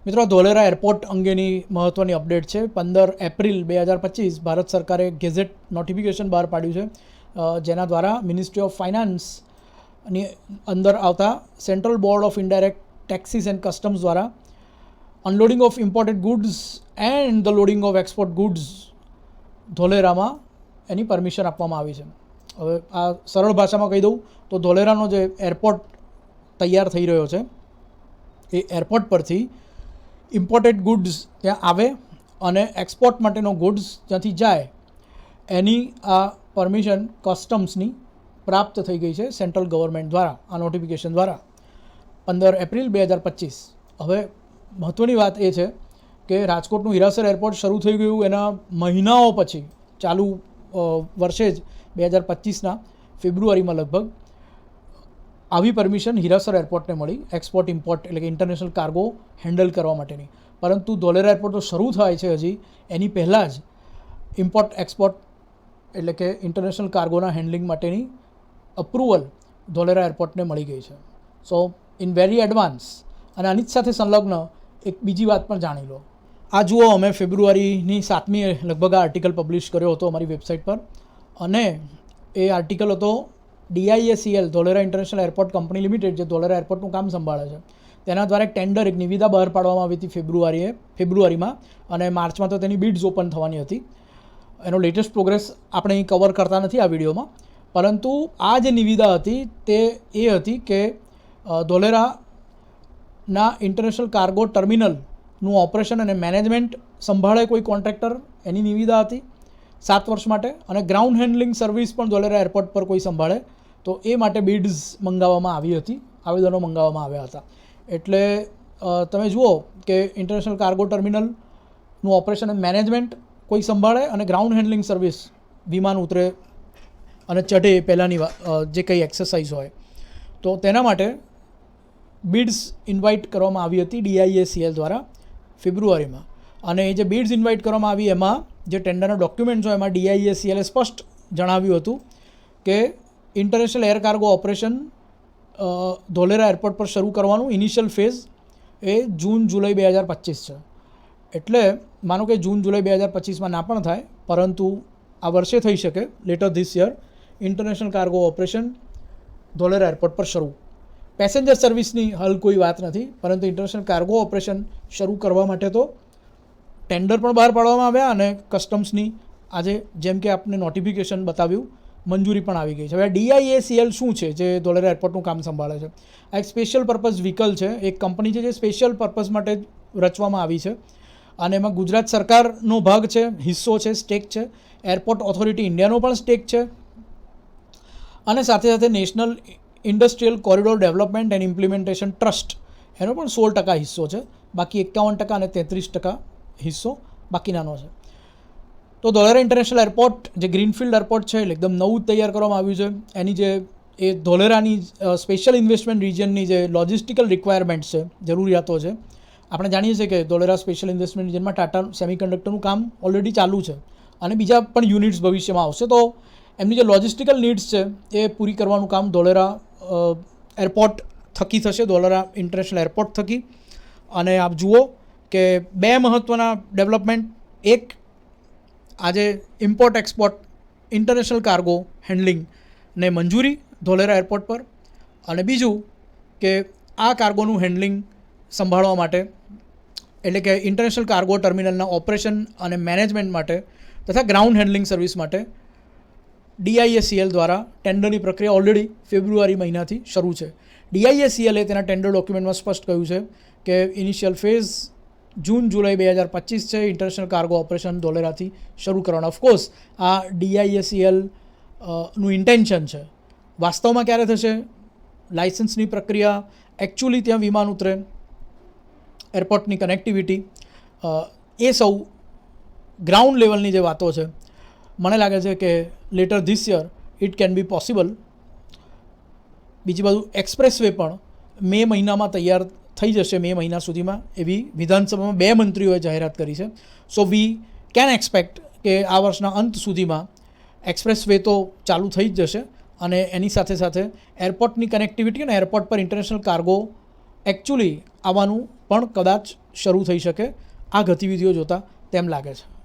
મિત્રો, ધોલેરા એરપોર્ટ અંગેની મહત્ત્વની અપડેટ છે. 15 એપ્રિલ 2025 ભારત સરકારે ગેઝેટ નોટિફિકેશન બહાર પાડ્યું છે, જેના દ્વારા મિનિસ્ટ્રી ઓફ ફાઇનાન્સની અંદર આવતા central board of indirect taxes and customs દ્વારા unloading of imported goods and the loading of export goods ધોલેરામાં એની પરમિશન આપવામાં આવી છે. હવે આ સરળ ભાષામાં કહી દઉં તો ધોલેરાનો જે એરપોર્ટ તૈયાર થઈ રહ્યો છે એ એરપોર્ટ પરથી ઇમ્પોર્ટેડ ગુડ્સ ત્યાં આવે અને એક્સપોર્ટ માટેનો ગુડ્સ ત્યાંથી જાય એની આ પરમિશન કસ્ટમ્સની પ્રાપ્ત થઈ ગઈ છે સેન્ટ્રલ ગવર્મેન્ટ દ્વારા આ નોટિફિકેશન દ્વારા 15 એપ્રિલ 2025. હવે મહત્ત્વની વાત એ છે કે રાજકોટનું હીરાસર એરપોર્ટ શરૂ થઈ ગયું એના મહિનાઓ પછી ચાલુ વર્ષે જ 2025ના ફેબ્રુઆરીમાં લગભગ આવી પરમિશન હીરાસર એરપોર્ટને મળી એક્સપોર્ટ ઇમ્પોર્ટ એટલે કે ઇન્ટરનેશનલ કાર્ગો હેન્ડલ કરવા માટેની. પરંતુ ધોલેરા એરપોર્ટ તો શરૂ થાય છે હજી એની પહેલાં જ ઇમ્પોર્ટ એક્સપોર્ટ એટલે કે ઇન્ટરનેશનલ કાર્ગોના હેન્ડલિંગ માટેની અપ્રુવલ ધોલેરા એરપોર્ટને મળી ગઈ છે. સો ઇન વેરી એડવાન્સ. અને આની જ સાથે સંલગ્ન એક બીજી વાત પણ જાણી લો. આ જુઓ, અમે ફેબ્રુઆરીની 7મી લગભગ આ આર્ટિકલ પબ્લિશ કર્યો હતો અમારી વેબસાઇટ પર, અને એ આર્ટિકલ હતો DIACL Dholera international airport company limited, જે ધોલેરા એરપોર્ટનું કામ સંભાળે છે, તેના દ્વારા એક ટેન્ડર, એક નિવિદા બહાર પાડવામાં આવી હતી ફેબ્રુઆરીમાં, અને માર્ચમાં તો તેની બિડ્સ ઓપન થવાની હતી. એનો લેટેસ્ટ પ્રોગ્રેસ આપણે અહીં કવર કરતા નથી આ વિડીયોમાં, પરંતુ આ જે નિવિદા હતી તે એ હતી કે ધોલેરાના ઇન્ટરનેશનલ કાર્ગો ટર્મિનલનું ઓપરેશન અને મેનેજમેન્ટ સંભાળે કોઈ કોન્ટ્રાક્ટર, એની નિવિદા હતી 7 વર્ષ માટે, અને ગ્રાઉન્ડ હેન્ડલિંગ સર્વિસ પણ ધોલેરા એરપોર્ટ પર કોઈ સંભાળે તો એ માટે બિડ્સ મંગાવવામાં આવી હતી, આવેદનો મંગાવવામાં આવ્યા હતા. એટલે તમે જુઓ કે ઇન્ટરનેશનલ કાર્ગો ટર્મિનલનું ઓપરેશન અને મેનેજમેન્ટ કોઈ સંભાળે, અને ગ્રાઉન્ડ હેન્ડલિંગ સર્વિસ વિમાન ઉતરે અને ચઢે પહેલાંની જે કંઈ એક્સરસાઇઝ હોય તો તેના માટે બિડ્સ ઇન્વાઇટ કરવામાં આવી હતી DIACL દ્વારા ફેબ્રુઆરીમાં. અને એ જે બિડ્સ ઇન્વાઇટ કરવામાં આવી એમાં જે ટેન્ડરના ડોક્યુમેન્ટ્સ હોય એમાં DIACLએ સ્પષ્ટ જણાવ્યું હતું કે international air cargo operation Dholera airport પર શરૂ કરવાનું ઇનિશિયલ ફેઝ એ જૂન-જુલાઈ 2025 છે. એટલે માનો કે જૂન-જુલાઈ 2025માં ના પણ થાય, પરંતુ આ વર્ષે થઈ શકે, letter this year international cargo operation Dholera airport પર શરૂ. પેસેન્જર સર્વિસની હાલ કોઈ વાત નથી, પરંતુ ઇન્ટરનેશનલ કાર્ગો ઓપરેશન શરૂ કરવા માટે તો ટેન્ડર પણ બહાર પાડવામાં આવ્યા અને કસ્ટમ્સની આજે જેમ કે આપને નોટિફિકેશન બતાવ્યું મંજૂરી પણ આવી ગઈ છે. હવે DIACL શું છે જે ધોલેરા એરપોર્ટનું કામ સંભાળે છે? આ એક સ્પેશિયલ પર્પઝ વ્હીકલ છે, એક કંપની છે જે સ્પેશિયલ પર્પઝ માટે રચવામાં આવી છે, અને એમાં ગુજરાત સરકારનો ભાગ છે, હિસ્સો છે, સ્ટેક છે, એરપોર્ટ ઓથોરિટી ઇન્ડિયાનો પણ સ્ટેક છે, અને સાથે સાથે national industrial corridor development and implementation trust એનો પણ 16% હિસ્સો છે. બાકી 51% અને 33% હિસ્સો બાકીનાનો છે. તો ધોલેરા ઇન્ટરનેશનલ એરપોર્ટ જે ગ્રીનફિલ્ડ એરપોર્ટ છે, એટલે એકદમ નવું જ તૈયાર કરવામાં આવ્યું છે. એની જે એ ધોલેરાની સ્પેશિયલ ઇન્વેસ્ટમેન્ટ રિજનની જે લોજિસ્ટિકલ રિક્વાયરમેન્ટ્સ છે, જરૂરિયાતો છે, આપણે જાણીએ છીએ કે ધોલેરા સ્પેશિયલ ઇન્વેસ્ટમેન્ટ રિજનમાં ટાટા સેમિકન્ડક્ટરનું કામ ઓલરેડી ચાલુ છે, અને બીજા પણ યુનિટ્સ ભવિષ્યમાં આવશે. તો એમની જે લોજિસ્ટિકલ નીડ્સ છે એ પૂરી કરવાનું કામ ધોલેરા એરપોર્ટ થકી થશે, ધોલેરા ઇન્ટરનેશનલ એરપોર્ટ થકી. અને આપ જુઓ કે 2 મહત્ત્વના ડેવલપમેન્ટ, એક આજે ઇમ્પોર્ટ એક્સપોર્ટ ઇન્ટરનેશનલ કાર્ગો હેન્ડલિંગને મંજૂરી ધોલેરા એરપોર્ટ પર, અને બીજું કે આ કાર્ગોનું હેન્ડલિંગ સંભાળવા માટે એટલે કે ઇન્ટરનેશનલ કાર્ગો ટર્મિનલના ઓપરેશન અને મેનેજમેન્ટ માટે તથા ગ્રાઉન્ડ હેન્ડલિંગ સર્વિસ માટે DIACL દ્વારા ટેન્ડરની પ્રક્રિયા ઓલરેડી ફેબ્રુઆરી મહિનાથી શરૂ છે. DIACLએ તેના ટેન્ડર ડોક્યુમેન્ટમાં સ્પષ્ટ કહ્યું છે કે ઇનિશિયલ ફેઝ જૂન-જુલાઈ 2025 છે, ઇન્ટરનેશનલ કાર્ગો ઓપરેશન ધોલેરાથી શરૂ કરવાનું. ઓફકોર્સ આ DIACL નું ઇન્ટેન્શન છે. વાસ્તવમાં ક્યારે થશે, લાઇસન્સની પ્રક્રિયા, એકચ્યુઅલી ત્યાં વિમાન ઉતરે, એરપોર્ટની કનેક્ટિવિટી, એ સૌ ગ્રાઉન્ડ લેવલની જે વાતો છે, મને લાગે છે કે letter this year it can be possible. બીજી બાજુ એક્સપ્રેસ વે પણ મે મહિનામાં તૈયાર થઈ જશે, મે મહિના સુધીમાં, એવી વિધાનસભામાં 2 મંત્રીઓએ જાહેરાત કરી છે. સો વી કેન એક્સપેક્ટ કે આ વર્ષના અંત સુધીમાં એક્સપ્રેસ વે તો ચાલુ થઈ જ જશે, અને એની સાથે એરપોર્ટની કનેક્ટિવિટી અને એરપોર્ટ પર ઇન્ટરનેશનલ કાર્ગો એકચ્યુઅલી આવવાનું પણ કદાચ શરૂ થઈ શકે આ ગતિવિધિઓ જોતાં તેમ લાગે છે.